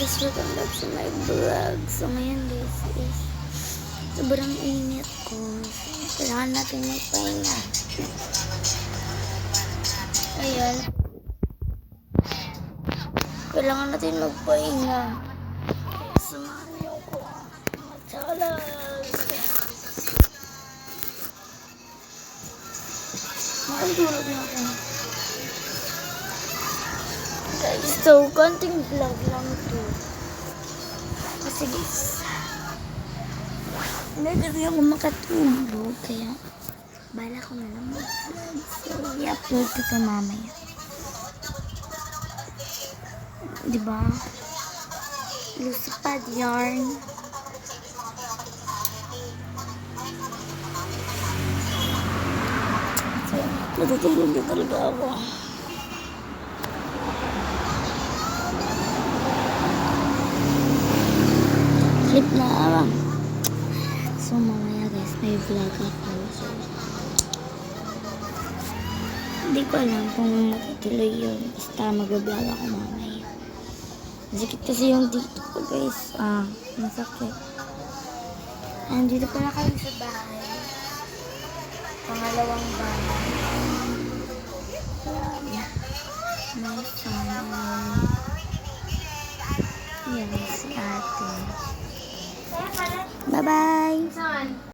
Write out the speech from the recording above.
guys, welcome back to my vlog. So ngayon guys is sobrang init ko. Kailangan natin magpahinga. Ayan. Kailangan natin magpahinga. Samahan niyo ko. Matsalas. Makatulog na ako. Guys, so konting vlog lang to. Kasi guys, hindi kasi ako makatulog. Kaya, bala ko na lang mag-vlog. So, i-upload ko ito mamaya. Diba? Lusipad yarn. So, natutulog na talaga ako. Flip na lang. So, mamaya guys, may vlog ako. So, hindi ko alam kung matutuloy yun. Basta mag-vlog ako mamaya. Masakit kasi yung dito ko guys. Masakit. Andito pala kami sa bahay. Pangalawang bahay. Yan. May family. Yan si ate. Bye-bye!